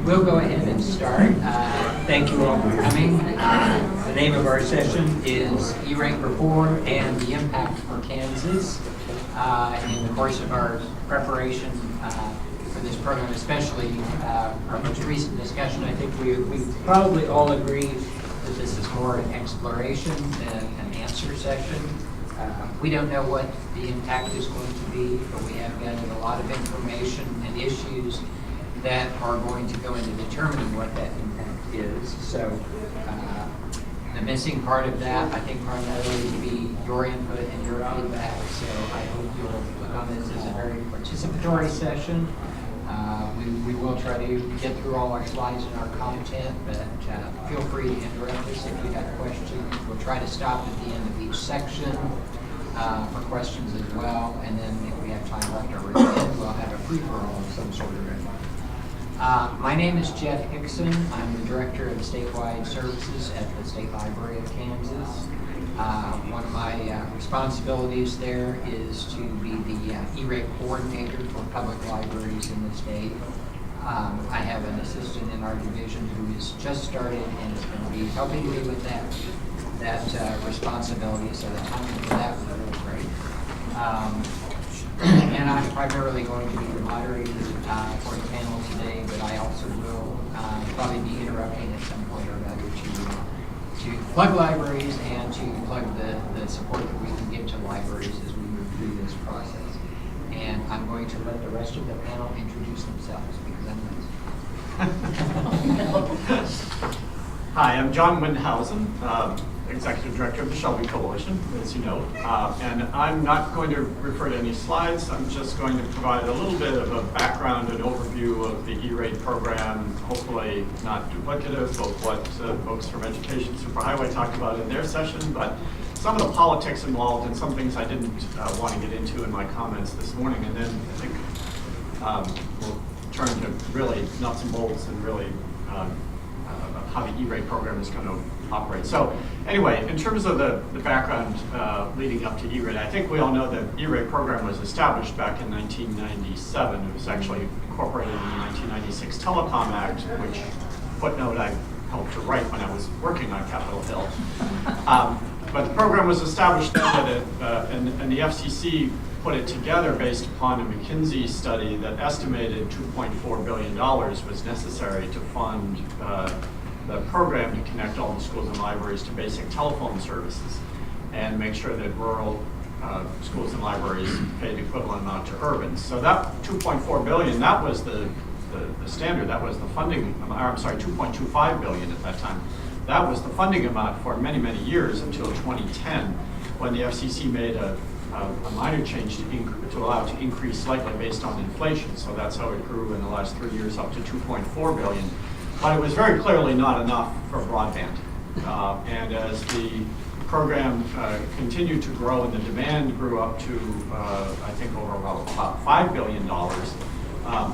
We'll go ahead and start. Thank you all for coming. The name of our session is E-rate reform and the impact for Kansas. In the course of our preparation for this program, especially our most recent discussion, I think we probably all agree that this is more an exploration than an answer session. We don't know what the impact is going to be, but we have gathered a lot of information and issues that are going to go into determining what that impact is. So the missing part of that, I think, primarily would be your input and your feedback. So I hope you'll look on this as a very participatory session. We will try to get through all our slides and our content, but feel free to interrupt us if you have questions. We'll try to stop at the end of each section for questions as well, and then if we have time left over at the end, we'll have a free-for-all of some sort of it. My name is Jeff Hickson. I'm the Director of Statewide Services at the State Library of Kansas. One of my responsibilities there is to be the E-rate coordinator for public libraries in the state. I have an assistant in our division who has just started and is going to be helping me with that responsibility, so the timing for that was really great. And I'm primarily going to be the moderator for the panel today, but I also will probably be interrupting at some point or another to plug libraries and to plug the support that we can give to libraries as we move through this process. And I'm going to let the rest of the panel introduce themselves because I'm nice. Hi, I'm John Windhausen, Executive Director of the Shelby Coalition, as you know. And I'm not going to refer to any slides. I'm just going to provide a little bit of a background and overview of the E-rate program, hopefully not duplicative of what folks from Education Superhighway talked about in their session, but some of the politics involved and some things I didn't want to get into in my comments this morning. And then I think we'll turn to really nuts and bolts and really how the E-rate program is going to operate. So anyway, in terms of the background leading up to E-rate, I think we all know that E-rate program was established back in 1997. It was actually incorporated in the 1996 Telecom Act, which footnote I helped to write when I was working on Capitol Hill. But the program was established then, and the FCC put it together based upon a McKinsey study that estimated $2.4 billion was necessary to fund the program to connect all the schools and libraries to basic telephone services and make sure that rural schools and libraries paid equivalent amount to urban. So that $2.4 billion, that was the standard, that was the funding, I'm sorry, $2.25 billion at that time. That was the funding amount for many, many years until 2010, when the FCC made a minor change to allow it to increase slightly based on inflation. So that's how it grew in the last 3 years up to $2.4 billion. But it was very clearly not enough for broadband. And as the program continued to grow and the demand grew up to, I think, over about $5 billion,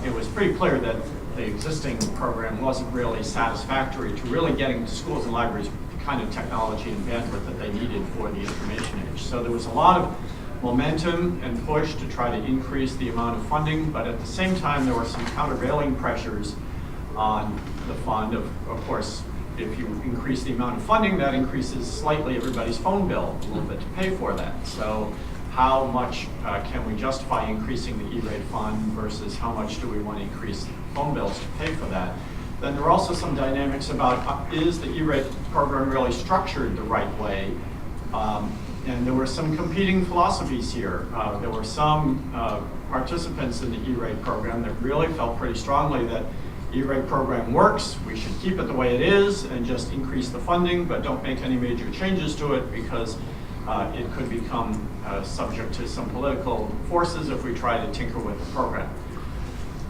it was pretty clear that the existing program wasn't really satisfactory to really getting to schools and libraries the kind of technology and bandwidth that they needed for the information age. So there was a lot of momentum and push to try to increase the amount of funding, but at the same time there were some countervailing pressures on the fund. Of course, if you increase the amount of funding, that increases slightly everybody's phone bill a little bit to pay for that. So how much can we justify increasing the E-rate fund versus how much do we want to increase phone bills to pay for that? Then there are also some dynamics about is the E-rate program really structured the right way? And there were some competing philosophies here. There were some participants in the E-rate program that really felt pretty strongly that E-rate program works, we should keep it the way it is and just increase the funding, but don't make any major changes to it because it could become subject to some political forces if we try to tinker with the program.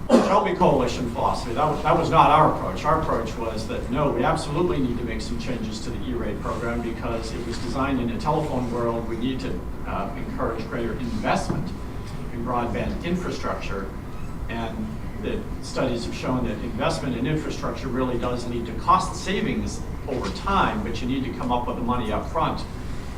Shelby Coalition philosophy, that was not our approach. Our approach was that no, we absolutely need to make some changes to the E-rate program because it was designed in a telephone world. We need to encourage greater investment in broadband infrastructure, and the studies have shown that investment in infrastructure really does lead to cost savings over time, but you need to come up with the money up front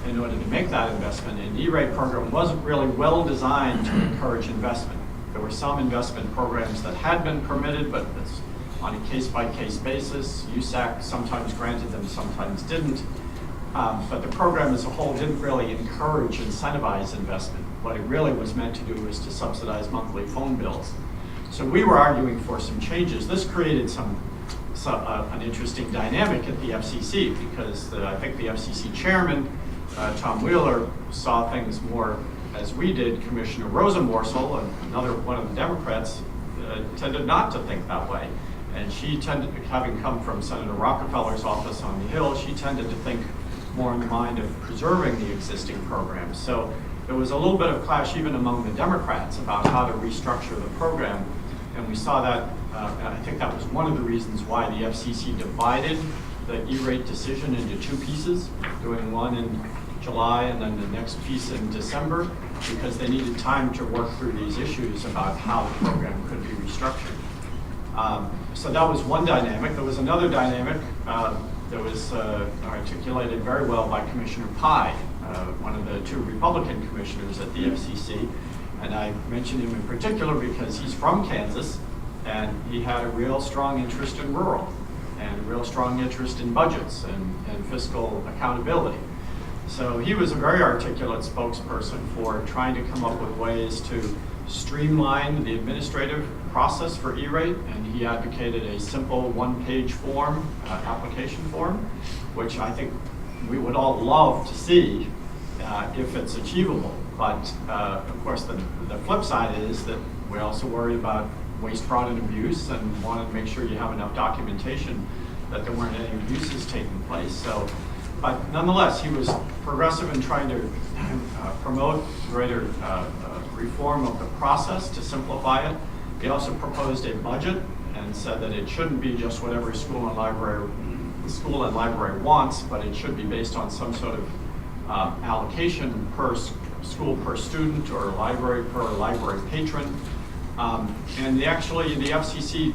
in order to make that investment. And the E-rate program wasn't really well designed to encourage investment. There were some investment programs that had been permitted, but it's on a case-by-case basis. USAC sometimes granted them, sometimes didn't. But the program as a whole didn't really encourage, incentivize investment. What it really was meant to do was to subsidize monthly phone bills. So we were arguing for some changes. This created an interesting dynamic at the FCC because I think the FCC chairman, Tom Wheeler, saw things more as we did. Commissioner Rosenworcel, another one of the Democrats, tended not to think that way. And she tended, having come from Senator Rockefeller's office on the Hill, she tended to think more in the mind of preserving the existing programs. So there was a little bit of clash even among the Democrats about how to restructure the program. And we saw that, and I think that was one of the reasons why the FCC divided the E-rate decision into two pieces, doing one in July and then the next piece in December, because they needed time to work through these issues about how the program could be restructured. So that was one dynamic. There was another dynamic that was articulated very well by Commissioner Pai, one of the two Republican commissioners at the FCC. And I mention him in particular because he's from Kansas, and he had a real strong interest in rural, and a real strong interest in budgets and fiscal accountability. So he was a very articulate spokesperson for trying to come up with ways to streamline the administrative process for E-rate, and he advocated a simple one-page form, application form, which I think we would all love to see if it's achievable. But of course, the flip side is that we also worry about waste, fraud, and abuse, and want to make sure you have enough documentation that there weren't any abuses taking place. So, but nonetheless, he was progressive in trying to promote greater reform of the process to simplify it. He also proposed a budget and said that it shouldn't be just whatever school and library wants, but it should be based on some sort of allocation per school per student or library per library patron. And the FCC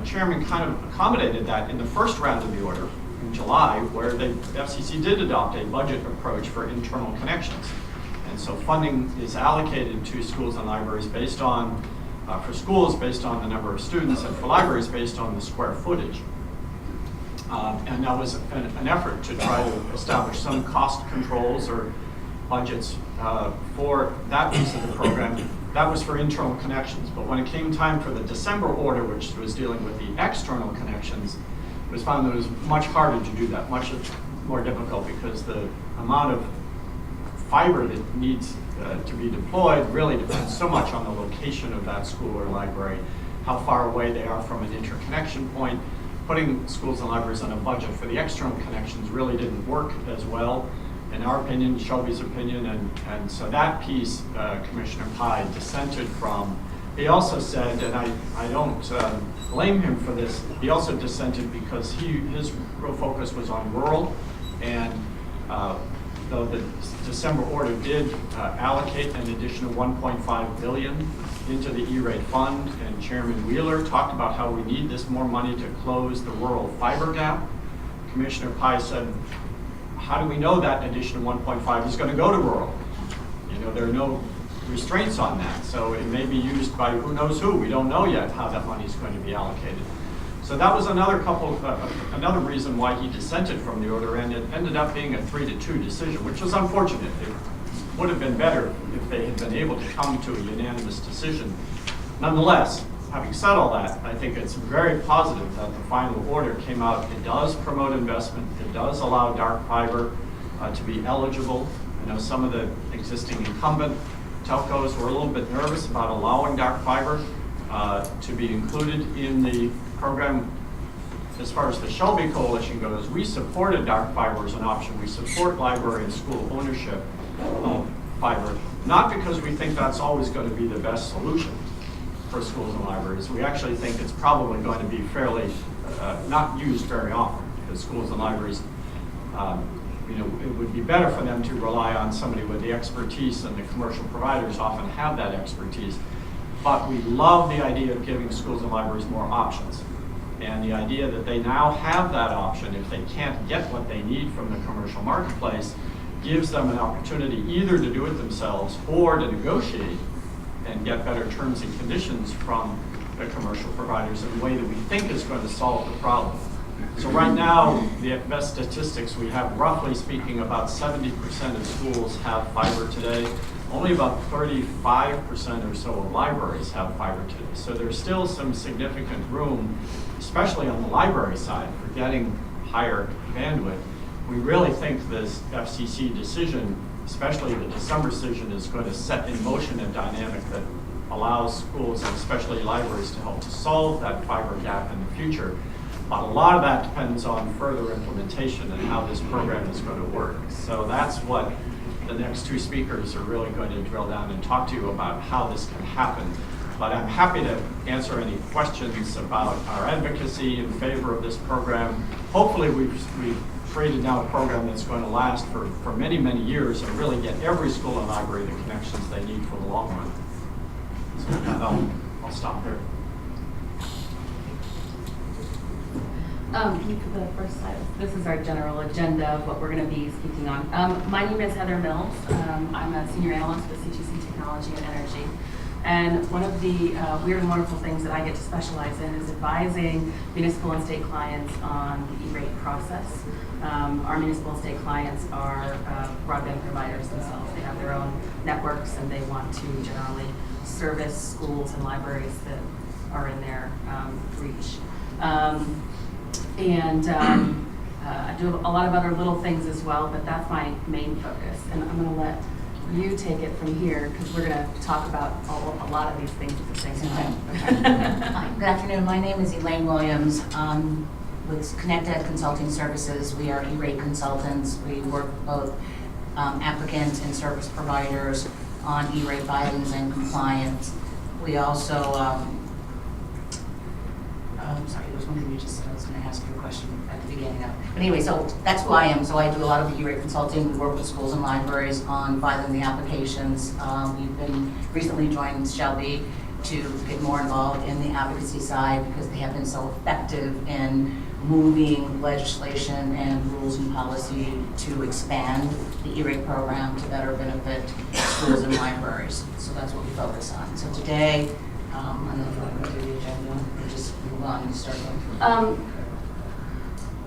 chairman kind of accommodated that in the first round of the order in July, where the FCC did adopt a budget approach for internal connections. And so funding is allocated to schools and libraries based on, for schools based on the number of students, and for libraries based on the square footage. And that was an effort to try to establish some cost controls or budgets for that piece of the program. That was for internal connections. But when it came time for the December order, which was dealing with the external connections, it was found that it was much harder to do that, much more difficult, because the amount of fiber that needs to be deployed really depends so much on the location of that school or library, how far away they are from an interconnection point. Putting schools and libraries on a budget for the external connections really didn't work as well, in our opinion, Shelby's opinion, and so that piece Commissioner Pai dissented from. He also said, and I don't blame him for this, he also dissented because his real focus was on rural, and though the December order did allocate an additional $1.5 billion into the E-rate fund, and Chairman Wheeler talked about how we need this more money to close the rural fiber gap. Commissioner Pai said, how do we know that additional 1.5 is going to go to rural? You know, there are no restraints on that, so it may be used by who knows who. We don't know yet how that money is going to be allocated. So that was another reason why he dissented from the order, and it ended up being a 3-2 decision, which was unfortunate. It would have been better if they had been able to come to a unanimous decision. Nonetheless, having said all that, I think it's very positive that the final order came out. It does promote investment. It does allow dark fiber to be eligible. I know some of the existing incumbent telcos were a little bit nervous about allowing dark fiber to be included in the program. As far as the Shelby Coalition goes, we supported dark fiber as an option. We support library and school ownership of fiber, not because we think that's always going to be the best solution for schools and libraries. We actually think it's probably going to be fairly not used very often, because schools and libraries, it would be better for them to rely on somebody with the expertise, and the commercial providers often have that expertise. But we love the idea of giving schools and libraries more options. And the idea that they now have that option if they can't get what they need from the commercial marketplace gives them an opportunity either to do it themselves or to negotiate and get better terms and conditions from the commercial providers in a way that we think is going to solve the problem. So right now, the best statistics we have, roughly speaking, about 70% of schools have fiber today. Only about 35% or so of libraries have fiber today. So there's still some significant room, especially on the library side, for getting higher bandwidth. We really think this FCC decision, especially the December decision, is going to set in motion a dynamic that allows schools and especially libraries to help to solve that fiber gap in the future. But a lot of that depends on further implementation and how this program is going to work. So that's what the next two speakers are really going to drill down and talk to you about how this can happen. But I'm happy to answer any questions about our advocacy in favor of this program. Hopefully we've created now a program that's going to last for many, many years and really get every school and library the connections they need for the long run. So I'll stop there. The first slide, this is our general agenda of what we're going to be speaking on. My name is Heather Mills. I'm a senior analyst with CTC Technology and Energy. And one of the weird and wonderful things that I get to specialize in is advising municipal and state clients on the E-rate process. Our municipal and state clients are broadband providers themselves. They have their own networks and they want to generally service schools and libraries that are in their reach. I do a lot of other little things as well, but that's my main focus. And I'm going to let you take it from here because we're going to talk about a lot of these things at the same time. Okay. Hi, good afternoon. My name is Elaine Williams with ConnectEd Consulting Services. We are E-rate consultants. We work with both applicants and service providers on E-rate filings and compliance. We also sorry, there was one thing you just said. I was going to ask you a question at the beginning of it. But anyway, so that's who I am. So I do a lot of the E-rate consulting. We work with schools and libraries on filing the applications. We've been recently joined Shelby to get more involved in the advocacy side because they have been so effective in moving legislation and rules and policy to expand the E-rate program to better benefit schools and libraries. So that's what we focus on. So today, I don't know if you want to do the agenda or just move on and start going through.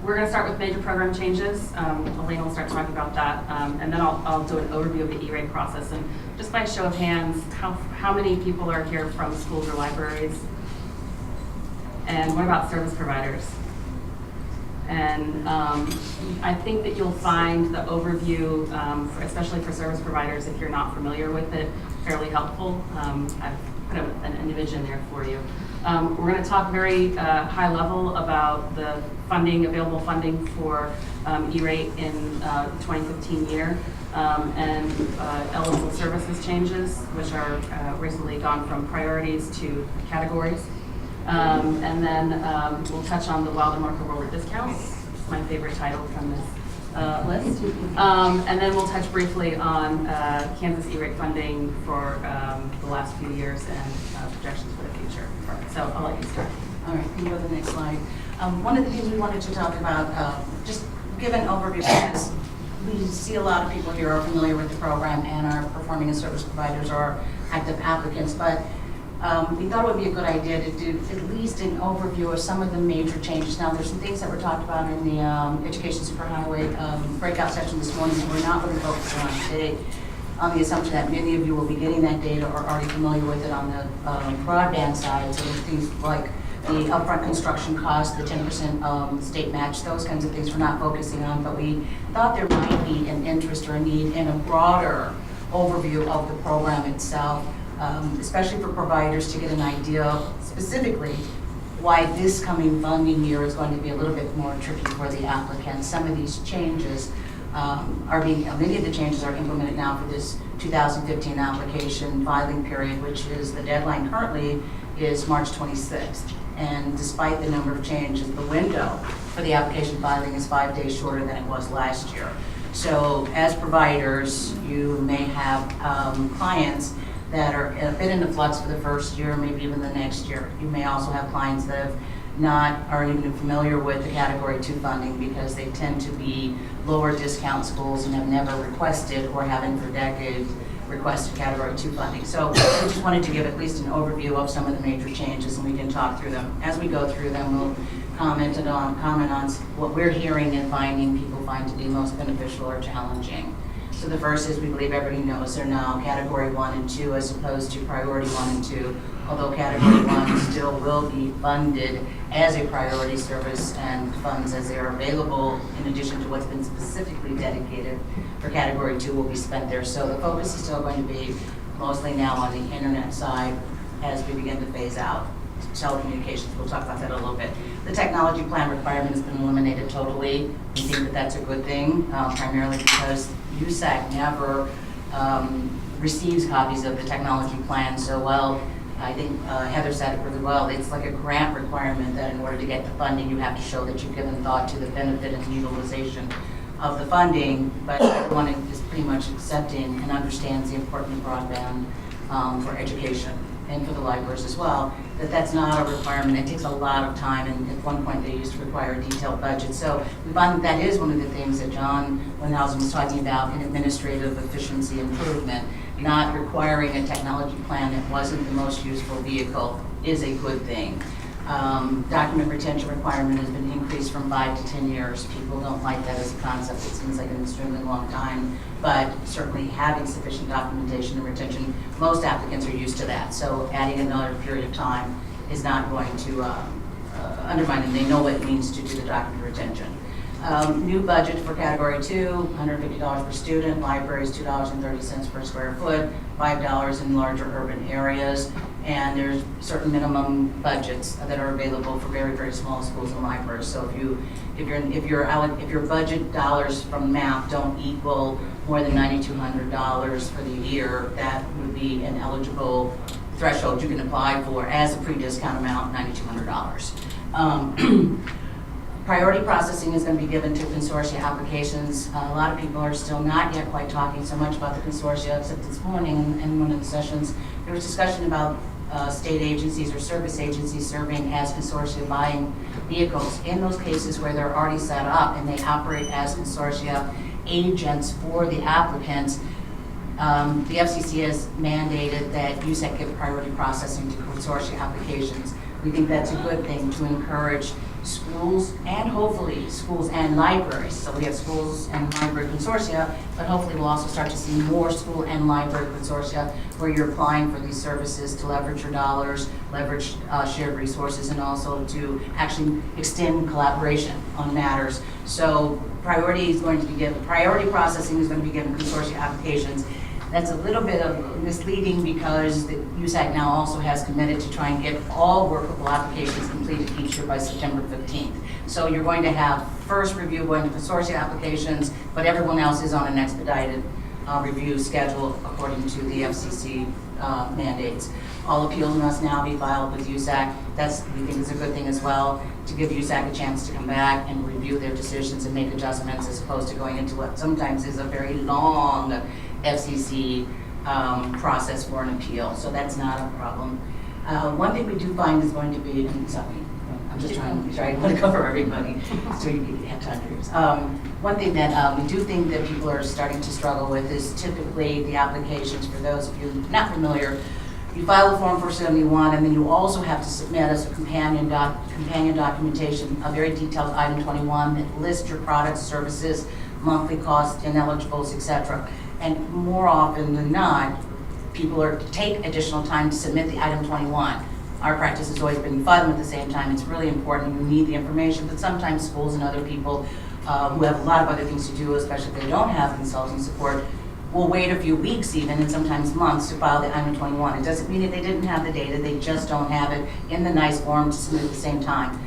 We're going to start with major program changes. Elaine will start talking about that, and then I'll do an overview of the E-rate process. And just by a show of hands, how many people are here from schools or libraries? And what about service providers? And I think that you'll find the overview, especially for service providers, if you're not familiar with it, fairly helpful. I've put an image in there for you. We're going to talk very high level about the available funding for E-rate in the 2015 year, and eligible services changes, which are recently gone from priorities to categories. And then we'll touch on the Wild and Marco roller discounts, my favorite title from this list. And then we'll touch briefly on Kansas E-rate funding for the last few years and projections for the future. So I'll let you start. All right, can you go to the next slide? One of the things we wanted to talk about, just give an overview, because we see a lot of people here are familiar with the program and are performing as service providers or active applicants, but we thought it would be a good idea to do at least an overview of some of the major changes. Now, there's some things that were talked about in the Education Superhighway breakout session this morning that we're not really focusing on today, on the assumption that many of you will be getting that data or already familiar with it on the broadband side. So there's things like the upfront construction costs, the 10% state match, those kinds of things we're not focusing on, but we thought there might be an interest or a need in a broader overview of the program itself. Especially for providers to get an idea specifically why this coming funding year is going to be a little bit more tricky for the applicants. Some of these changes many of the changes are implemented now for this 2015 application filing period, which is the deadline currently is March 26th. And despite the number of changes, the window for the application filing is 5 days shorter than it was last year. So as providers, you may have clients that are a bit in the flux for the first year, maybe even the next year. You may also have clients that aren't even familiar with the Category 2 funding because they tend to be lower discount schools and have never requested or haven't for decades requested Category 2 funding. So we just wanted to give at least an overview of some of the major changes, and we can talk through them. As we go through them, we'll comment on what we're hearing and finding people find to be most beneficial or challenging. So the first is we believe everybody knows they're now Category 1 and 2 as opposed to Priority 1 and 2, although Category 1 still will be funded as a priority service and funds as they are available in addition to what's been specifically dedicated for Category 2 will be spent there. So the focus is still going to be mostly now on the internet side as we begin to phase out telecommunications. We'll talk about that a little bit. The technology plan requirement has been eliminated totally. We think that that's a good thing, primarily because USAC never receives copies of the technology plan. So well, I think Heather said it really well. It's like a grant requirement that in order to get the funding, you have to show that you've given thought to the benefit and utilization of the funding. But everyone is pretty much accepting and understands the importance of broadband for education and for the libraries as well, that's not a requirement. It takes a lot of time, and at one point they used to require a detailed budget. So we find that is one of the things that John Winhausen was talking about in administrative efficiency improvement. Not requiring a technology plan that wasn't the most useful vehicle is a good thing. Document retention requirement has been increased from 5 to 10 years. People don't like that as a concept. It seems like an extremely long time, but certainly having sufficient documentation and retention, most applicants are used to that. So adding another period of time is not going to undermine them. They know what it means to do the document retention. New budget for Category 2, $150 per student, libraries $2.30 per square foot, $5 in larger urban areas, and there's certain minimum budgets that are available for very, very small schools and libraries. So if your budget dollars from MAP don't equal more than $9,200 for the year, that would be an eligible threshold you can apply for as a pre-discount amount, $9,200. Priority processing is going to be given to consortia applications. A lot of people are still not yet quite talking so much about the consortia, except this morning in one of the sessions, there was discussion about state agencies or service agencies serving as consortia buying vehicles. In those cases where they're already set up and they operate as consortia agents for the applicants, the FCC has mandated that USAC give priority processing to consortia applications. We think that's a good thing to encourage schools and hopefully schools and libraries. So we have schools and library consortia, but hopefully we'll also start to see more school and library consortia where you're applying for these services to leverage your dollars, leverage shared resources, and also to actually extend collaboration on matters. So priority processing is going to be given consortia applications. That's a little bit of misleading because the USAC now also has committed to try and get all workable applications completed each year by September 15th. So you're going to have first review going to consortia applications, but everyone else is on an expedited review schedule according to the FCC mandates. All appeals must now be filed with USAC. We think is a good thing as well, to give USAC a chance to come back and review their decisions and make adjustments as opposed to going into what sometimes is a very long FCC process for an appeal. So that's not a problem. One thing we do find is going to be, and sorry, I'm just trying to cover everybody so you can have time to use. One thing that we do think that people are starting to struggle with is typically the applications. For those of you not familiar, you file a Form 471 and then you also have to submit as a companion documentation a very detailed Item 21 that lists your products, services, monthly costs, ineligibles, etc. And more often than not, people take additional time to submit the Item 21. Our practice has always been file them at the same time. It's really important. You need the information, but sometimes schools and other people who have a lot of other things to do, especially if they don't have consulting support, will wait a few weeks even, and sometimes months, to file the Item 21. It doesn't mean that they didn't have the data, they just don't have it in the nice form to submit at the same time.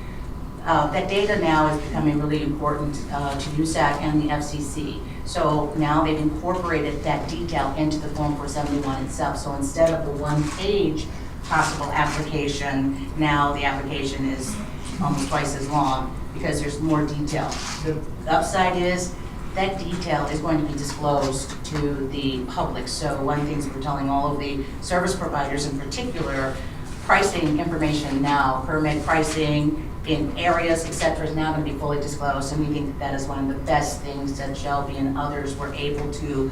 That data now is becoming really important to USAC and the FCC. So now they've incorporated that detail into the Form 471 itself. So instead of the one-page possible application, now the application is almost twice as long because there's more detail. The upside is that detail is going to be disclosed to the public. So one of the things we're telling all of the service providers in particular, pricing information now, permit pricing in areas, et cetera, is now going to be fully disclosed. And we think that is one of the best things that Shelby and others were able to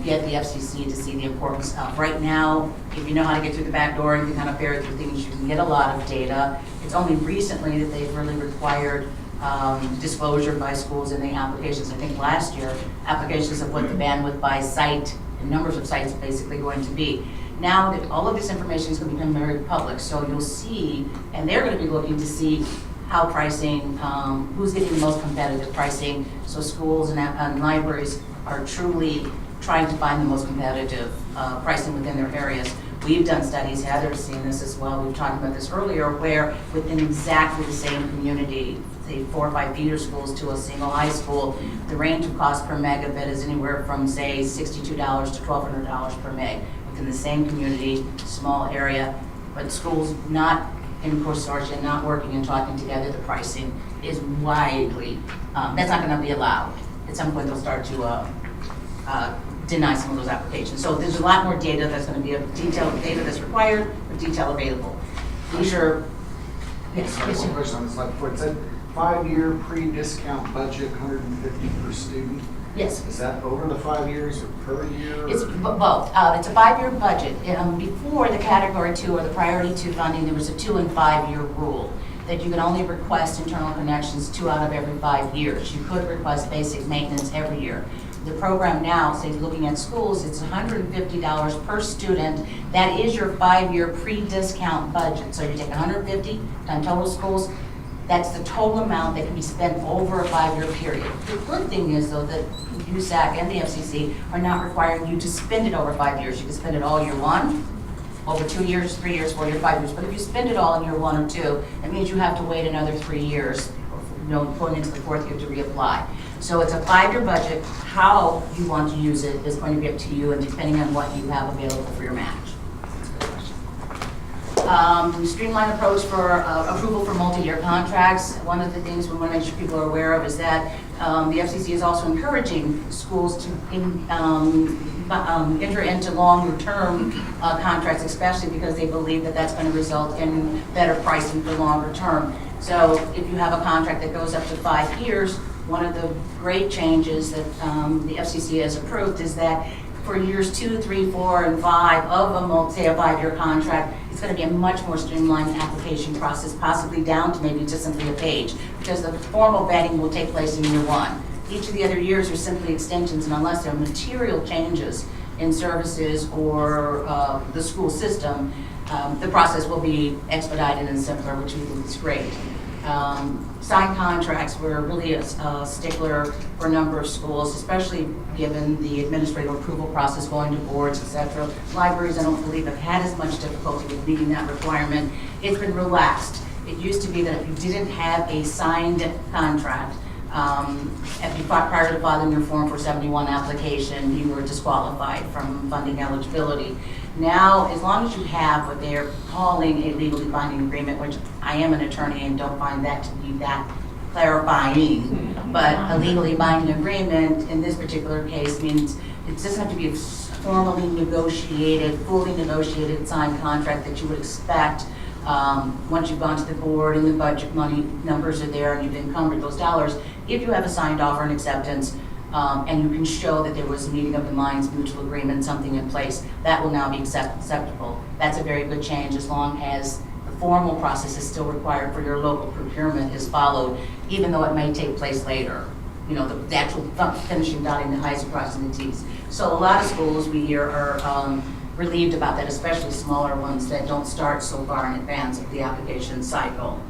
get the FCC to see the importance of. Right now, if you know how to get through the back door and you kind of ferret through things, you can get a lot of data. It's only recently that they've really required disclosure by schools in the applications. I think last year, applications of what the bandwidth by site and numbers of sites basically going to be. Now that all of this information is going to become very public, so you'll see, and they're going to be looking to see how pricing, who's getting the most competitive pricing. So schools and libraries are truly trying to find the most competitive pricing within their areas. We've done studies, Heather's seen this as well, we were talking about this earlier, where within exactly the same community, say 4 or 5 feeder schools to a single high school, the range of cost per megabit is anywhere from say $62 to $1,200 per meg. Within the same community, small area, but schools not in consortium, not working and talking together, the pricing is widely, that's not going to be allowed. At some point they'll start to deny some of those applications. So there's a lot more data that's going to be detailed data that's required, but detail available. These are, yes. I have one question on this slide before. It said 5-year pre-discount budget, 150 per student. Yes. Is that over the 5 years or per year? It's both. It's a 5-year budget. Before the Category 2 or the Priority 2 funding, there was a 2- and 5-year rule that you can only request internal connections 2 out of every 5 years. You could request basic maintenance every year. The program now, say looking at schools, it's $150 per student. That is your 5-year pre-discount budget. So you take $150 on total schools. That's the total amount that can be spent over a 5-year period. The good thing is, though, that USAC and the FCC are not requiring you to spend it over 5 years. You can spend it all year one, over 2 years, 3 years, 4 years, 5 years. But if you spend it all in year 1 or 2, that means you have to wait another 3 years, going into the 4th year to reapply. So it's a 5-year budget. How you want to use it is going to be up to you, and depending on what you have available for your match. Streamlined approach for approval for multi-year contracts. One of the things we want to make sure people are aware of is that the FCC is also encouraging schools to enter into longer-term contracts, especially because they believe that that's going to result in better pricing for longer term. So if you have a contract that goes up to 5 years, one of the great changes that the FCC has approved is that for years 2, 3, 4, and 5 of say a 5-year contract, it's going to be a much more streamlined application process, possibly down to maybe just simply a page, because the formal vetting will take place in year 1. Each of the other years are simply extensions, and unless there are material changes in services or the school system, the process will be expedited and simpler, which we think is great. Signed contracts, we're really a stickler for a number of schools, especially given the administrative approval process going to boards, etc. Libraries, I don't believe, have had as much difficulty with meeting that requirement. It's been relaxed. It used to be that if you didn't have a signed contract, prior to filing your Form 471 application, you were disqualified from funding eligibility. Now, as long as you have what they're calling a legally binding agreement, which I am an attorney and don't find that to be that clarifying, but a legally binding agreement in this particular case means it doesn't have to be a formally negotiated, fully negotiated signed contract that you would expect once you've gone to the board and the budget money numbers are there and you've encumbered those dollars. If you have a signed offer and acceptance, and you can show that there was a meeting of the minds, mutual agreement, something in place, that will now be acceptable. That's a very good change as long as the formal process is still required for your local procurement is followed, even though it may take place later. You know, the actual finishing dotting the I's and crossing the T's. So a lot of schools we hear are relieved about that, especially smaller ones that don't start so far in advance of the application cycle.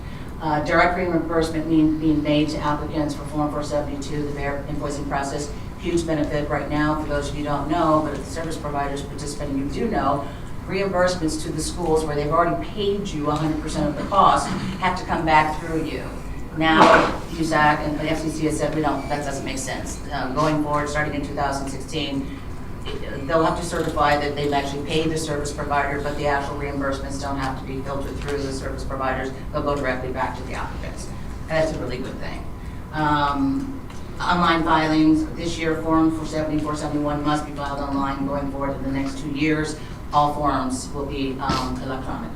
Direct reimbursement being made to applicants for Form 472, the VAER invoicing process, huge benefit right now. For those of you who don't know, but if the service providers participating, you do know, reimbursements to the schools where they've already paid you 100% of the cost have to come back through you. Now, USAC and the FCC has said that doesn't make sense. Going forward, starting in 2016, they'll have to certify that they've actually paid the service provider, but the actual reimbursements don't have to be filtered through the service providers. They'll go directly back to the applicants. And that's a really good thing. Online filings, this year Form 470, 471 must be filed online going forward in the next 2 years. All forms will be electronic.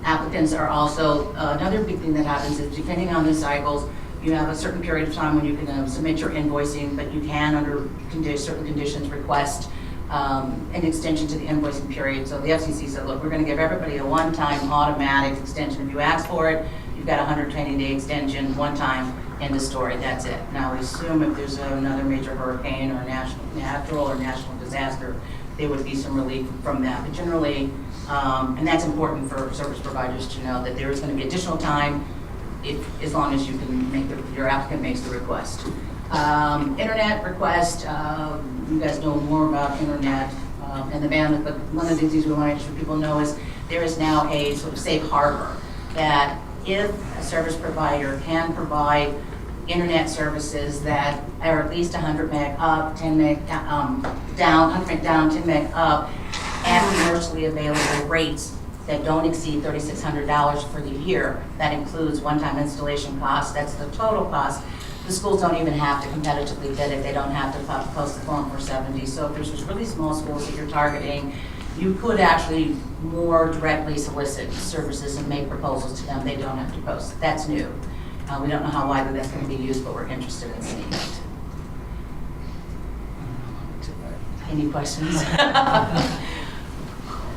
Applicants are also, another big thing that happens is depending on the cycles, You have a certain period of time when you can submit your invoicing, but you can, under certain conditions, request an extension to the invoicing period. So the FCC said, look, we're going to give everybody a one-time automatic extension. If you ask for it, you've got a 120-day extension, one time, end of story, that's it. Now, we assume if there's another major hurricane or natural or national disaster, there would be some relief from that. But generally, and that's important for service providers to know that there is going to be additional time as long as you can make your applicant makes the request. Internet request, you guys know more about internet and the bandwidth, but one of the things we want to make sure people know is there is now a sort of safe harbor that if a service provider can provide internet services that are at least 100 meg up, 10 meg down, 100 meg down, 10 meg up, at commercially available rates that don't exceed $3,600 for the year. That includes one-time installation costs. That's the total cost. The schools don't even have to competitively bid it. They don't have to post the form for 70. So if there's just really small schools that you're targeting, you could actually more directly solicit services and make proposals to them. They don't have to post. That's new. We don't know how widely that's going to be used, but we're interested in seeing it. Any questions?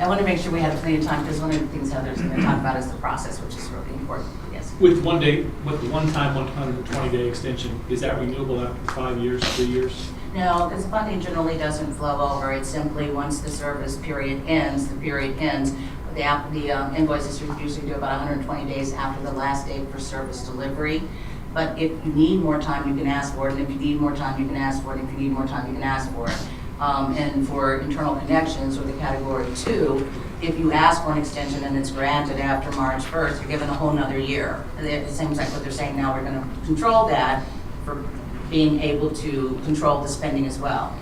I want to make sure we have plenty of time because one of the things Heather's going to talk about is the process, which is really important. Yes. With the one-time 120-day extension, is that renewable after 5 years, 3 years? No, because funding generally doesn't flow over. It's simply once the service period ends, the period ends. The invoices are usually due about 120 days after the last date for service delivery. But if you need more time, you can ask for it. And if you need more time, you can ask for it. And if you need more time, you can ask for it. And for internal connections or the category 2, if you ask for an extension and it's granted after March 1st, you're given a whole nother year. It seems like what they're saying now, we're going to control that for being able to control the spending as well.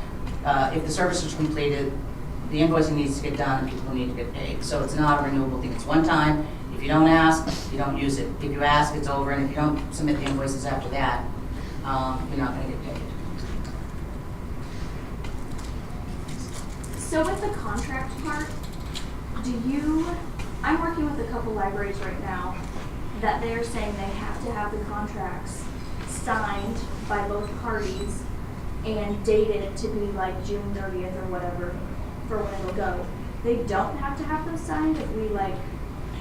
If the service is completed, the invoicing needs to get done and people need to get paid. So it's not a renewable thing. It's one time. If you don't ask, you don't use it. If you ask, it's over. And if you don't submit the invoices after that, you're not going to get paid. So with the contract part, I'm working with a couple libraries right now that they're saying they have to have the contracts signed by both parties and dated to be like June 30th or whatever for when it'll go. They don't have to have them signed if we like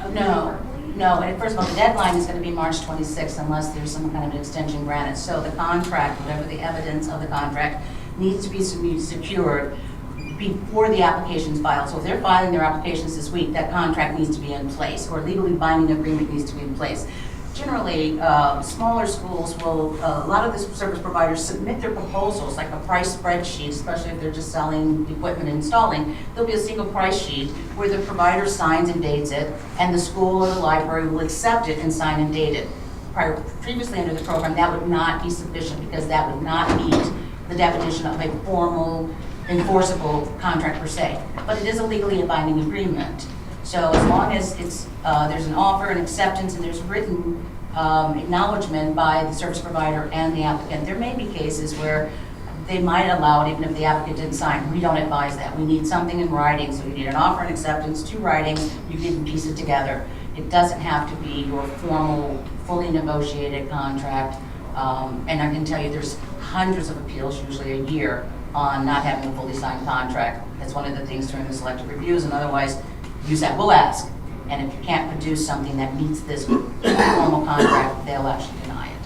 agree verbally? No, and first of all, the deadline is going to be March 26th unless there's some kind of an extension granted. So the contract, whatever the evidence of the contract, needs to be secured before the application's filed. So if they're filing their applications this week, that contract needs to be in place, or legally binding agreement needs to be in place. Generally, smaller schools will, a lot of the service providers submit their proposals, like a price spreadsheet, especially if they're just selling equipment and installing. There'll be a single price sheet where the provider signs and dates it, and the school or the library will accept it and sign and date it. Previously under the program, that would not be sufficient because that would not meet the definition of a formal, enforceable contract per se. But it is a legally binding agreement. So as long as it's there's an offer and acceptance and there's written acknowledgement by the service provider and the applicant, there may be cases where they might allow it even if the applicant didn't sign. We don't advise that. We need something in writing. So you need an offer and acceptance, 2 writings, you can piece it together. It doesn't have to be your formal, fully negotiated contract. And I can tell you there's hundreds of appeals, usually a year, on not having a fully signed contract. That's one of the things during the selective reviews, and otherwise, you said, we'll ask. And if you can't produce something that meets this formal contract, they'll actually deny it.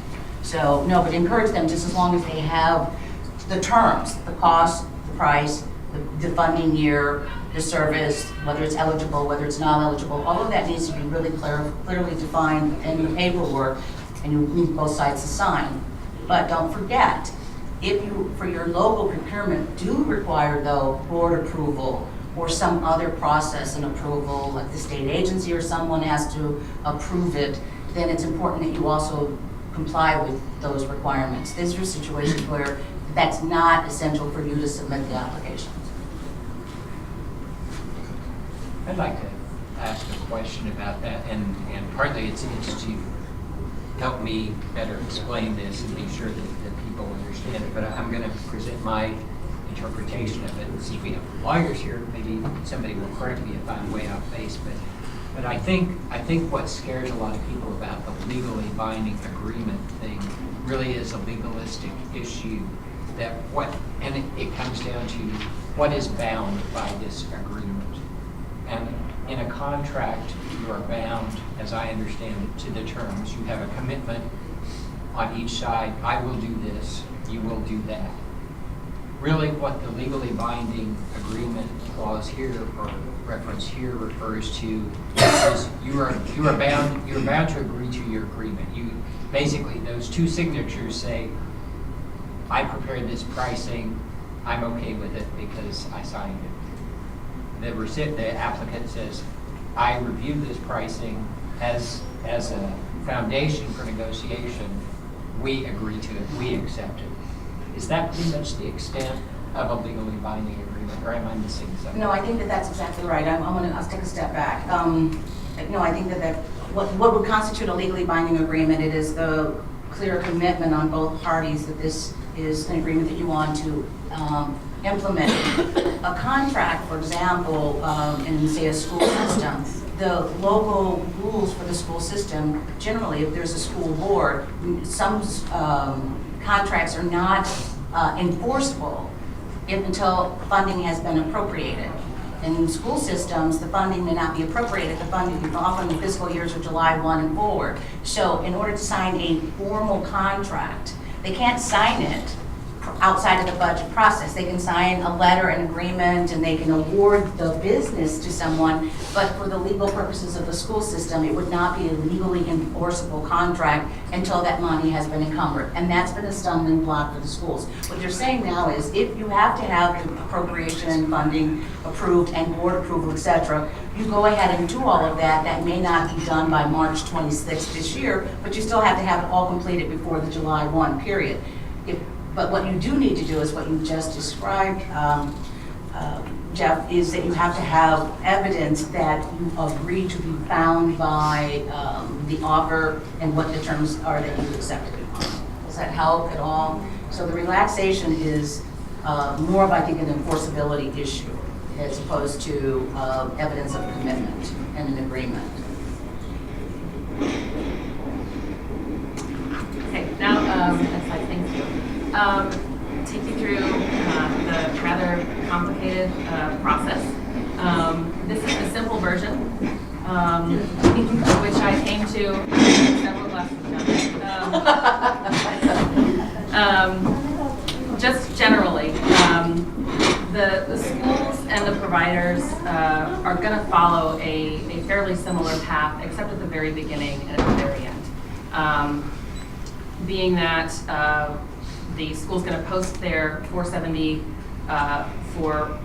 So, no, but encourage them just as long as they have the terms, the cost, the price, the funding year, the service, whether it's eligible, whether it's not eligible, all of that needs to be really clearly defined in the paperwork, and you need both sides to sign. But don't forget, if you, for your local procurement, do require, though, board approval or some other process and approval, like the state agency or someone has to approve it, then it's important that you also comply with those requirements. These are situations where that's not essential for you to submit the application. I'd like to ask a question about that, and partly it's to help me better explain this and make sure that people understand it, but I'm going to present my interpretation of it and see if we have lawyers here. Maybe somebody will correct me if I'm way off base, but But I think what scares a lot of people about the legally binding agreement thing really is a legalistic issue that and it comes down to what is bound by this agreement. And in a contract, you are bound, as I understand it, to the terms. You have a commitment on each side. I will do this, you will do that. Really what the legally binding agreement clause here or reference here refers to is you are bound to agree to your agreement. You basically, those two signatures say, I prepared this pricing, I'm okay with it because I signed it. The applicant says, I reviewed this pricing as a foundation for negotiation. We agree to it, we accept it. Is that pretty much the extent of a legally binding agreement, or am I missing something? No, I think that that's exactly right. I'll take a step back. No, I think that what would constitute a legally binding agreement, it is the clear commitment on both parties that this is an agreement that you want to implement. A contract, for example, in say a school system, the local rules for the school system, generally if there's a school board, some contracts are not enforceable until funding has been appropriated. In school systems, the funding may not be appropriated. The funding often the fiscal years are July 1 and forward. So in order to sign a formal contract, they can't sign it outside of the budget process. They can sign a letter, an agreement, and they can award the business to someone, but for the legal purposes of the school system, it would not be a legally enforceable contract until that money has been encumbered. And that's been a stumbling block for the schools. What they're saying now is if you have to have the appropriation and funding approved and board approval, et cetera, you go ahead and do all of that. That may not be done by March 26th this year, but you still have to have it all completed before the July 1 period. But what you do need to do is what you just described, Jeff, is that you have to have evidence that you agree to be bound by the offer and what the terms are that you accepted it on. Does that help at all? So the relaxation is more of, I think, an enforceability issue as opposed to evidence of commitment and an agreement. Okay, now, next slide, thank you. Take you through the rather complicated process. This is the simple version, which I came to several lessons ago. Just generally, the schools and the providers are going to follow a fairly similar path, except at the very beginning and at the very end. Being that the school's going to post their 470 for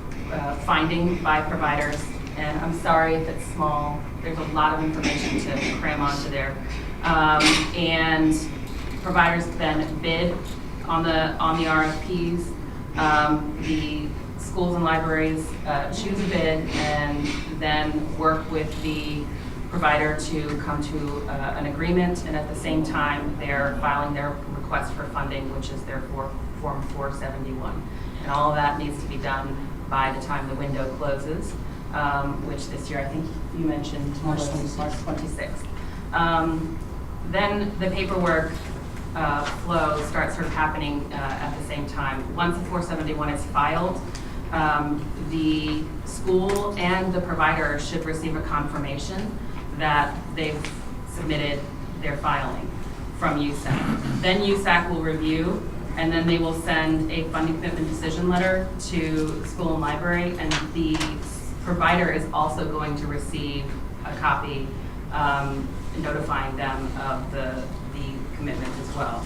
finding by providers, and I'm sorry if it's small. There's a lot of information to cram onto there. And providers then bid on the RFPs. The schools and libraries choose a bid and then work with the provider to come to an agreement, and at the same time they're filing their request for funding, which is their Form 471. And all of that needs to be done by the time the window closes, which this year I think you mentioned March was March 26th. Then the paperwork flow starts sort of happening at the same time. Once the 471 is filed, the school and the provider should receive a confirmation that they've submitted their filing from USAC. Then USAC will review, and then they will send a funding commitment decision letter to school and library, and the provider is also going to receive a copy notifying them of the commitment as well.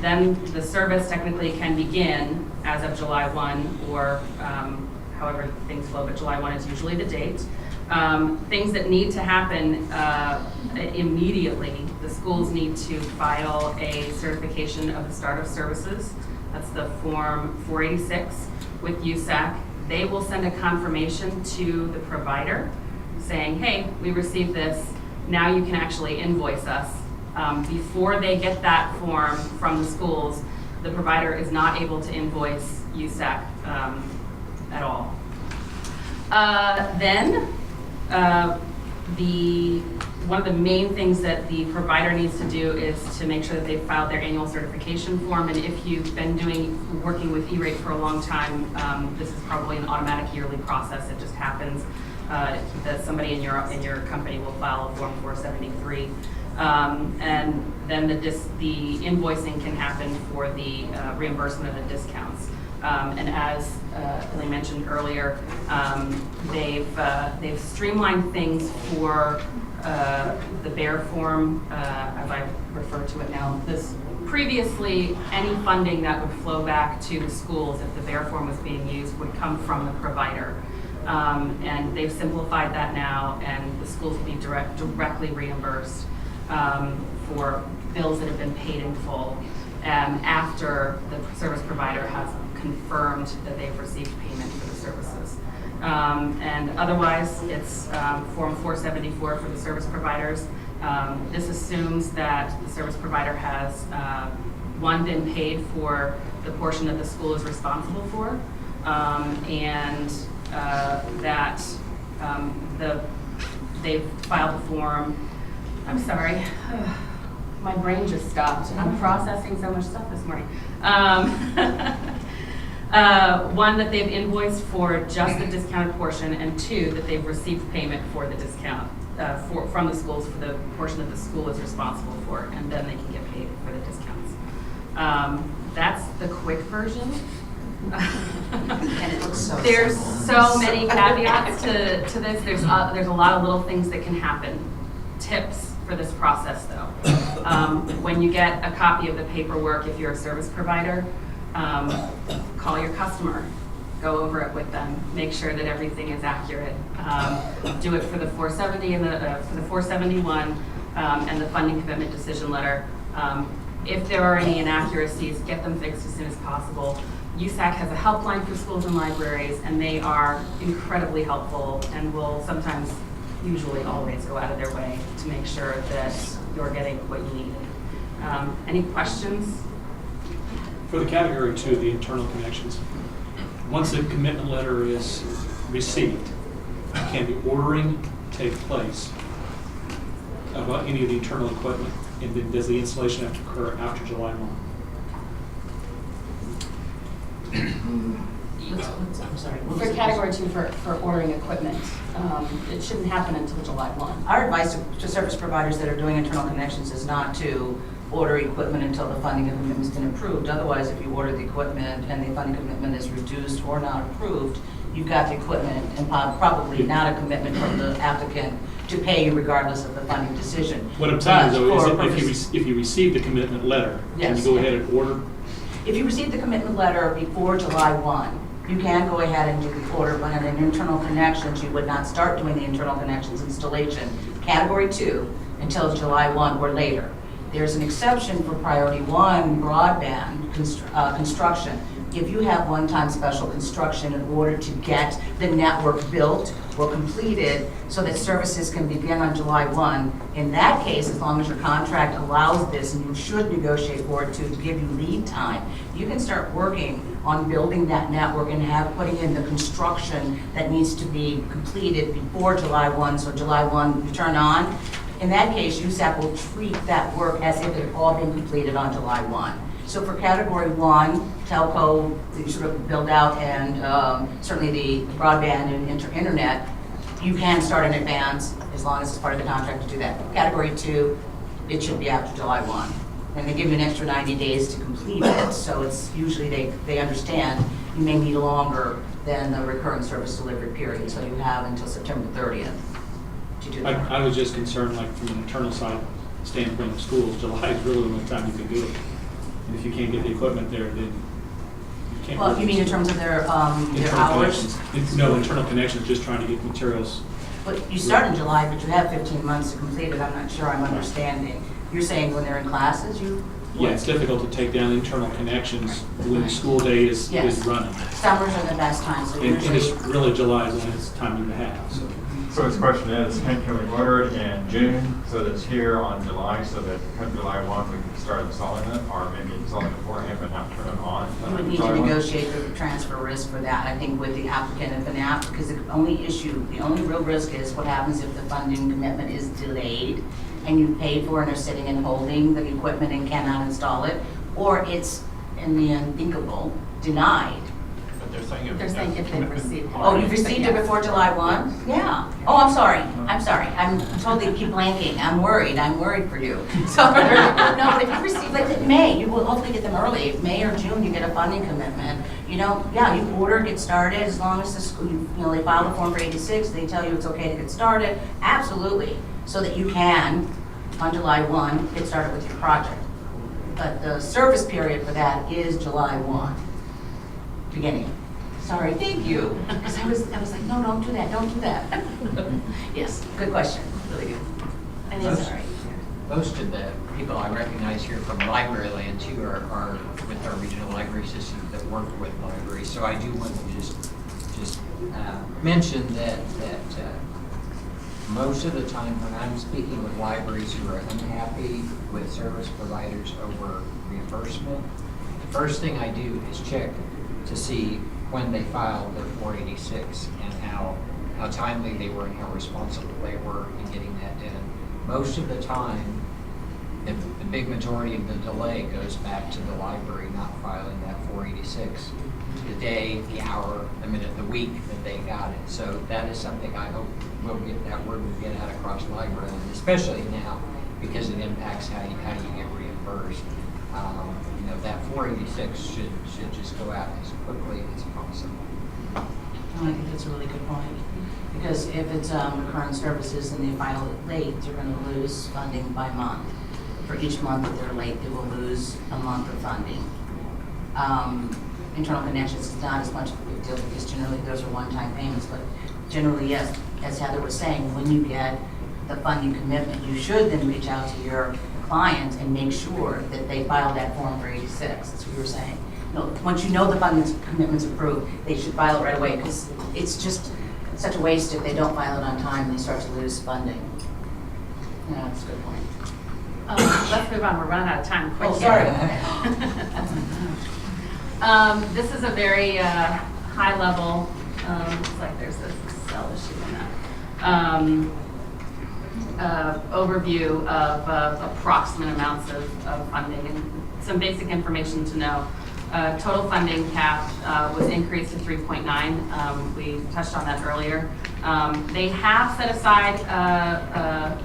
Then the service technically can begin as of July 1 or however things flow, but July 1 is usually the date. Things that need to happen immediately, the schools need to file a certification of the start of services. That's the Form 486 with USAC. They will send a confirmation to the provider saying, hey, we received this, now you can actually invoice us. Before they get that form from the schools, the provider is not able to invoice USAC at all. Then One of the main things that the provider needs to do is to make sure that they've filed their annual certification form. And if you've been working with E-rate for a long time, this is probably an automatic yearly process. It just happens that somebody in your company will file a Form 473. And then the invoicing can happen for the reimbursement of the discounts. And as Ellie mentioned earlier, they've streamlined things for the BEAR form, as I refer to it now. Previously, any funding that would flow back to the schools if the BEAR form was being used would come from the provider. And they've simplified that now, and the schools will be directly reimbursed for bills that have been paid in full after the service provider has confirmed that they've received payment for the services. And otherwise, it's Form 474 for the service providers. This assumes that the service provider has, been paid for the portion that the school is responsible for, and that they've filed the form. I'm sorry, my brain just stopped. I'm processing so much stuff this morning. One, that they've invoiced for just the discounted portion, and two, that they've received payment for the discount from the schools for the portion that the school is responsible for, and then they can get paid for the discounts. That's the quick version. And it looks so There's simple. so many caveats to this. There's a lot of little things that can happen. Tips for this process, though. When you get a copy of the paperwork, if you're a service provider, call your customer, go over it with them, make sure that everything is accurate. Do it for the 470 and for the 471 and the funding commitment decision letter. If there are any inaccuracies, get them fixed as soon as possible. USAC has a helpline for schools and libraries, and they are incredibly helpful and will sometimes, usually always, go out of their way to make sure that you're getting what you need. Any questions? For the category 2, the internal connections, once the commitment letter is received, can the ordering take place about any of the internal equipment? And then does the installation have to occur after July 1? I'm sorry. For category 2, for ordering equipment, it shouldn't happen until July 1. Our advice to service providers that are doing internal connections is not to order equipment until the funding commitment's been approved. Otherwise, if you order the equipment and the funding commitment is reduced or not approved, you've got the equipment and probably not a commitment from the applicant to pay you regardless of the funding decision. What I'm saying is, though, But is for if purpose- you receive the commitment letter, can you Yes. go ahead and order? If you receive the commitment letter before July 1, you can go ahead and do the order, but on an internal connections, you would not start doing the internal connections installation, category 2, until July 1 or later. There's an exception for priority 1 broadband construction. If you have one-time special construction in order to get the network built or completed so that services can begin on July 1, in that case, as long as your contract allows this, and you should negotiate for it to give you lead time, you can start working on building that network and putting in the construction that needs to be completed before July 1, so July 1 you turn on. In that case, USAC will treat that work as if it had all been completed on July 1. So for category 1, telco, the sort of build out, and certainly the broadband and internet, you can start in advance as long as it's part of the contract to do that. Category 2, it should be after July 1. And they give you an extra 90 days to complete it, so it's usually they understand you may need longer than the recurring service delivery period, so you have until September 30th to do that. I was just concerned, like, from an internal side standpoint of schools, July is really the only time you can do it. And if you can't get the equipment there, then you can't. Well, you mean in terms of their Internal hours? connections. No, internal connections, just trying to get materials. But you start in July, but you have 15 months to complete it. I'm not sure I'm understanding. You're saying when they're in classes, you? Yeah, it's difficult to take down internal connections when the school day is Yes. running. Summers are the best time, so And it's usually. really July is when it's time to have, so. So his question is, can we order it in June so that it's here on July, so that come July 1, we can start installing it, or maybe installing it beforehand but not turn it on? You would need to negotiate the transfer risk for that, I think, with the applicant and FNAP, because the only real risk is what happens if the funding commitment is delayed and you paid for and are sitting and holding the equipment and cannot install it, or it's, in the unthinkable, denied. But they're saying if. They're saying if they've received it. Oh, you've received it before July 1? Yeah. Oh, I'm sorry. I'm totally keep blanking. I'm worried for you. So, no, but if you receive, like in May, you will hopefully get them early. If May or June, you get a funding commitment. You know, yeah, you order, get started, as long as the school, they file the form for 86, they tell you it's okay to get started. Absolutely. So that you can, on July 1, get started with your project. But the service period for that is July 1, beginning. Sorry, thank you. Because I was like, no, don't do that. Yes, good question, really good. And Most- sorry. Most of the people I recognize here from library land too are with our regional library system that work with libraries. So I do want to just mention that most of the time when I'm speaking with libraries who are unhappy with service providers over reimbursement, the first thing I do is check to see when they filed their 486 and how timely they were and how responsible they were in getting that done. Most of the time, the big majority of the delay goes back to the library not filing that 486, the day, the hour, the minute, the week that they got it. So that is something I hope we'll get, that word will get out across library, and especially now because it impacts how you get reimbursed. That 486 should just go out as quickly as possible. I think that's a really good point. Because if it's recurrent services and they file it late, you're going to lose funding by month. For each month that they're late, they will lose a month of funding. Internal connections is not as much of a big deal because generally those are one-time payments, but generally, yes, as Heather was saying, when you get the funding commitment, you should then reach out to your client and make sure that they file that form for 86. That's what you were saying. No, once you know the funding commitment's approved, they should file it right away because it's just such a waste if they don't file it on time and they start to lose funding. Yeah, that's a good point. Let's move on, we're running out of time quick. Oh, here. sorry. This is a very high level, looks like there's a cell issue in that. Overview of approximate amounts of funding and some basic information to know. Total funding cap was increased to 3.9. We touched on that earlier. They have set aside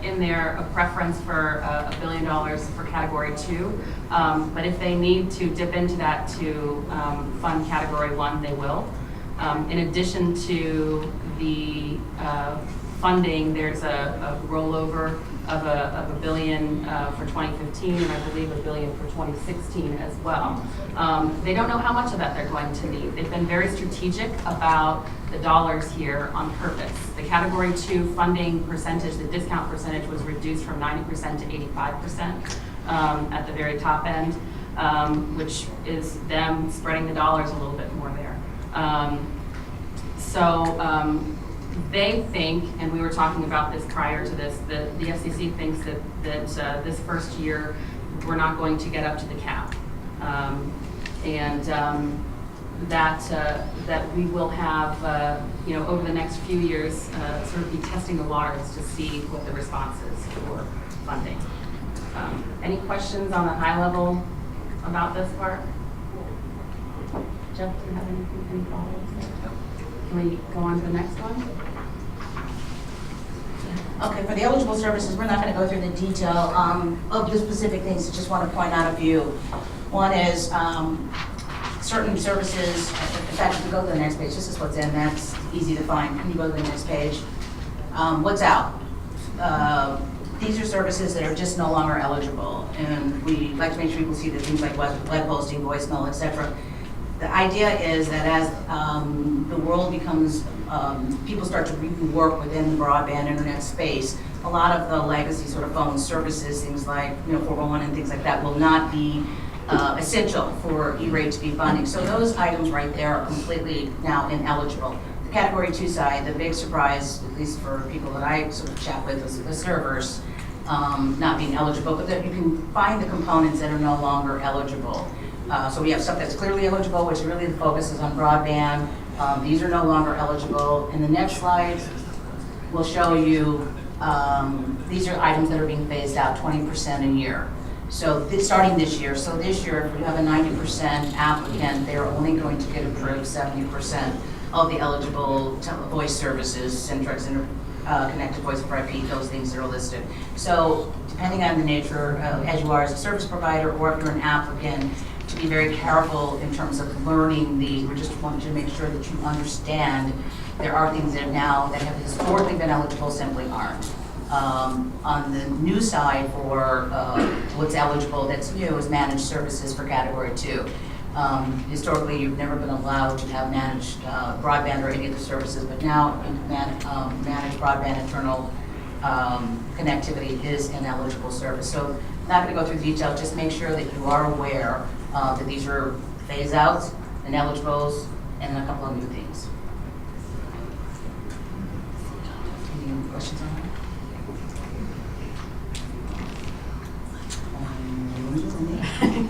in there a preference for $1 billion for category 2. But if they need to dip into that to fund category 1, they will. In addition to the funding, there's a rollover of a $1 billion for 2015, and I believe $1 billion for 2016 as well. They don't know how much of that they're going to need. They've been very strategic about the dollars here on purpose. The category 2 funding percentage, the discount percentage was reduced from 90% to 85% at the very top end, which is them spreading the dollars a little bit more there. They think, and we were talking about this prior to this, the FCC thinks that this first year we're not going to get up to the cap, that we will have, over the next few years, sort of be testing the waters to see what the response is for funding. Any questions on a high level about this part? Jeff, do you have any follow-ups? Can we go on to the next one? Okay, for the eligible services, we're not going to go through the detail of the specific things. I just want to point out a few. One is certain services. In fact, if you go to the next page, this is what's in. That's easy to find. Can you go to the next page? What's out? These are services that are just no longer eligible, and we like to make sure people see that things like web hosting, voicemail, etc. The idea is that as the world becomes, people start to work within the broadband internet space, a lot of the legacy sort of phone services, things like 401 and things like that, will not be essential for E-rate to be funding. So those items right there are completely now ineligible. the category 2 side, the big surprise, at least for people that I sort of chat with, is the servers not being eligible, but that you can find the components that are no longer eligible. So we have stuff that's clearly eligible, which really the focus is on broadband. These are no longer eligible. In the next slide, we'll show you, these are items that are being phased out 20% a year. So starting this year, so this year, if we have a 90% applicant, they're only going to get approved 70% of the eligible voice services, Centrex, connected voice over IP, those things that are listed. So depending on the nature, as you are as a service provider or if you're an applicant, to be very careful in terms of learning we just want to make sure that you understand there are things that now that have historically been eligible simply aren't. On the new side for what's eligible that's new is managed services for category 2. Historically, you've never been allowed to have managed broadband or any of the services, but now managed broadband internal connectivity is an eligible service. So I'm not going to go through the details, just make sure that you are aware that these are phase outs and eligibles and a couple of new things. Any questions on that?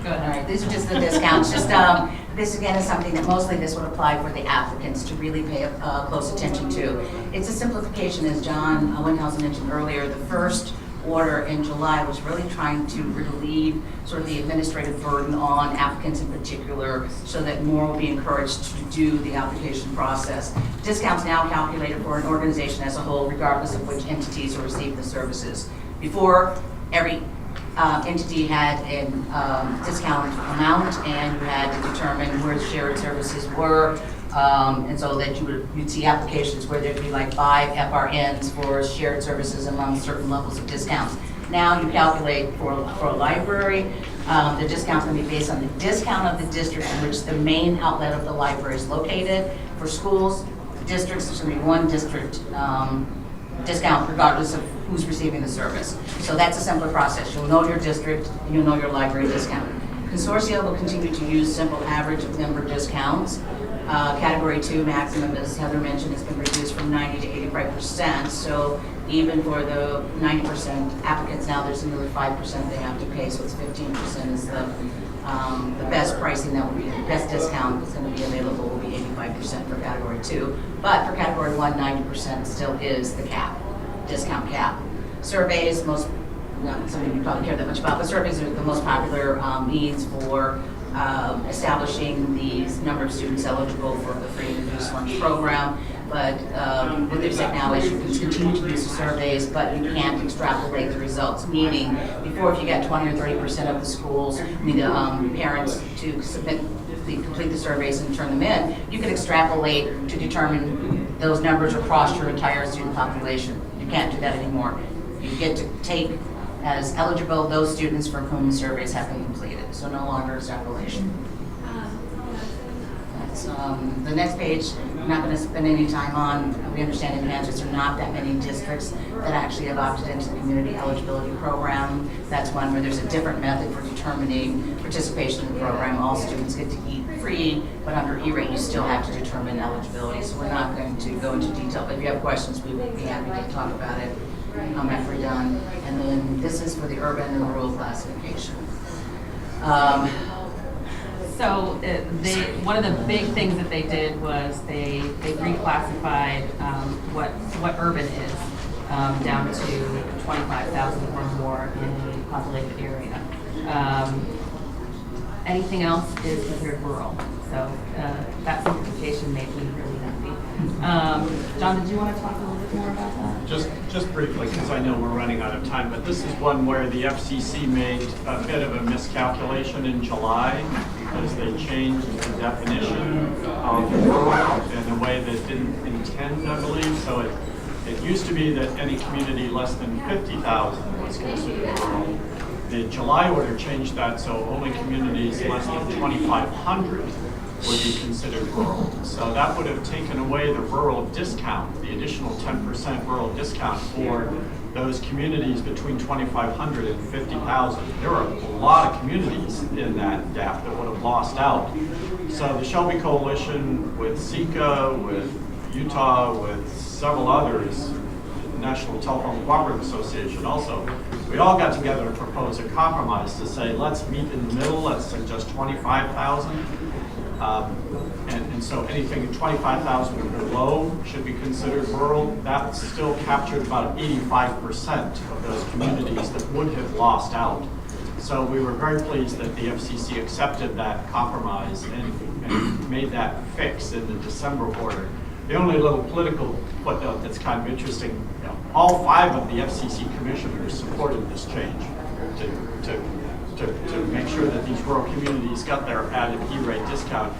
Good, all right, these are just the discounts. Just this again is something that mostly this would apply for the applicants to really pay close attention to. It's a simplification, as John Winhausen mentioned earlier. The first order in July was really trying to relieve sort of the administrative burden on applicants in particular so that more will be encouraged to do the application process. Discounts now calculated for an organization as a whole, regardless of which entities are receiving the services. Before, every entity had a discount amount, and you had to determine where the shared services were, and so that you'd see applications where there'd be like 5 FRNs for shared services among certain levels of discounts. Now you calculate for a library, the discount's going to be based on the discount of the district in which the main outlet of the library is located. For schools, districts, there's going to be one district discount regardless of who's receiving the service. So that's a simpler process. You'll know your district, and you'll know your library discount. Consortia will continue to use simple average of member discounts. Category 2 maximum, as Heather mentioned, has been reduced from 90 to 85%. So even for the 90% applicants now, there's another 5% they have to pay. So it's 15% is the best pricing that will be, the best discount that's going to be available will be 85% for category 2. But for category 1, 90% still is the cap, discount cap. Surveys, not something you probably care that much about, but surveys are the most popular means for establishing the number of students eligible for the free and reduced lunch program. But what they've said now is you can continue to use the surveys, but you can't extrapolate the results. Meaning, before if you got 20 or 30% of the schools, parents to complete the surveys and turn them in, you can extrapolate to determine those numbers across your entire student population. You can't do that anymore. You get to take as eligible those students for whom the surveys have been completed. So no longer extrapolation. That's the next page. I'm not going to spend any time on. We understand in Kansas there are not that many districts that actually have opted into the community eligibility program. That's one where there's a different method for determining participation in the program. All students get to eat free, but under E-rate you still have to determine eligibility. So we're not going to go into detail, but if you have questions, we would be happy to talk about it after we're done. And then this is for the urban and rural classification. So one of the big things that they did was they reclassified what urban is down to 25,000 or more in a populated area. Anything else is considered rural. So that simplification made me really happy. John, did you want to talk a little bit more about that? Just briefly, because I know we're running out of time, but this is one where the FCC made a bit of a miscalculation in July because they changed the definition of rural in a way that didn't intend, I believe. So it used to be that any community less than 50,000 was considered rural. The July order changed that, so only communities less than 2,500 would be considered rural. So that would have taken away the rural discount, the additional 10% rural discount for those communities between 2,500 and 50,000. There are a lot of communities in that gap that would have lost out. So the Shelby Coalition with Zika, with Utah, with several others, National Telephone Cooperative Association also, we all got together to propose a compromise to say, let's meet in the middle, let's suggest 25,000. And so anything 25,000 or below should be considered rural. That still captured about 85% of those communities that would have lost out. So we were very pleased that the FCC accepted that compromise and made that fix in the December order. The only little political footnote that's kind of interesting, you know, all 5 of the FCC commissioners supported this change to make sure that these rural communities got their added E-rate discount.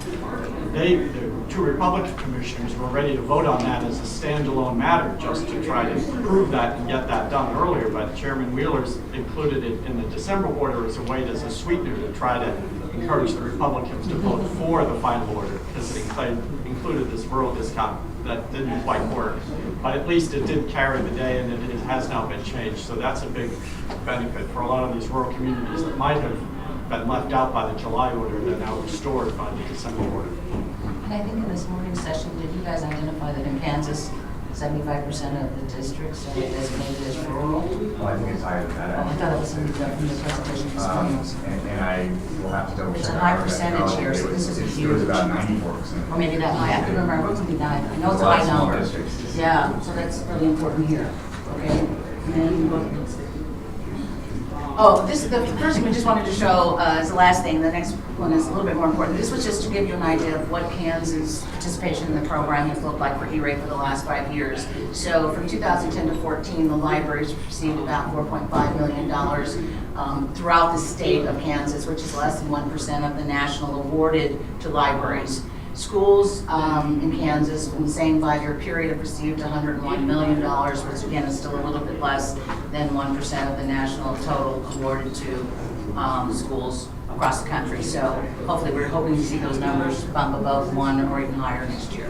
The 2 Republican commissioners were ready to vote on that as a standalone matter, just to try to improve that and get that done earlier, but Chairman Wheeler's included it in the December order as a way, as a sweetener, to try to encourage the Republicans to vote for the final order, because it included this rural discount that didn't quite work. But at least it did carry the day, and it has now been changed. So that's a big benefit for a lot of these rural communities that might have been left out by the July order. They're now restored by the December order. And I think in this morning's session, did you guys identify that in Kansas, 75% of the districts are designated as rural? Well, I think it's higher than that. Oh, I thought it was in the presentation this morning. And I will have to double check. It's a high percentage here, so this is It was huge. about 94%. Or maybe that high, I couldn't remember, it was nine. I know it's a high Small number. districts. Yeah, so that's really important here, okay? And then, oh, the first thing we just wanted to show is the last thing. The next one is a little bit more important. This was just to give you an idea of what Kansas participation in the program has looked like for E-rate for the last 5 years. So from 2010 to 14, the libraries received about $4.5 million throughout the state of Kansas, which is less than 1% of the national awarded to libraries. Schools in Kansas in the same 5-year period have received $101 million, which again is still a little bit less than 1% of the national total awarded to schools across the country. So hopefully we're hoping to see those numbers bump above 1 or even higher next year,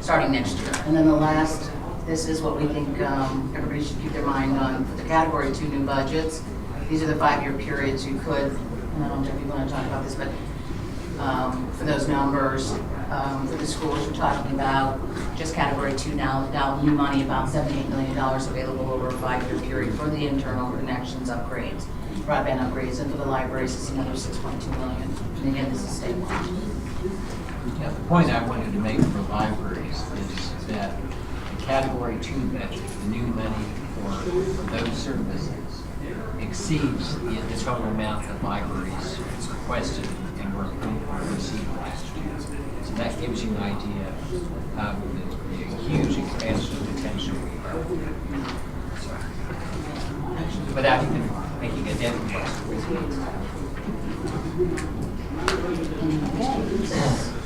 starting next year. And then the last, this is what we think everybody should keep their mind on for the Category 2 new budgets. These are the 5-year periods you could, and I don't know if you want to talk about this, but for those numbers, for the schools, you're talking about just Category 2 now, new money, about $78 million available over a 5-year period for the internal connections upgrades, broadband upgrades, and for the libraries, it's another $6.2 million. And again, this is statewide. Yeah, the point I wanted to make for libraries is that the Category 2 budget, the new money for those services, exceeds the total amount that libraries requested and were received last year. So that gives you an idea of the huge expansion of potential we are. So, without even making a dent. Okay.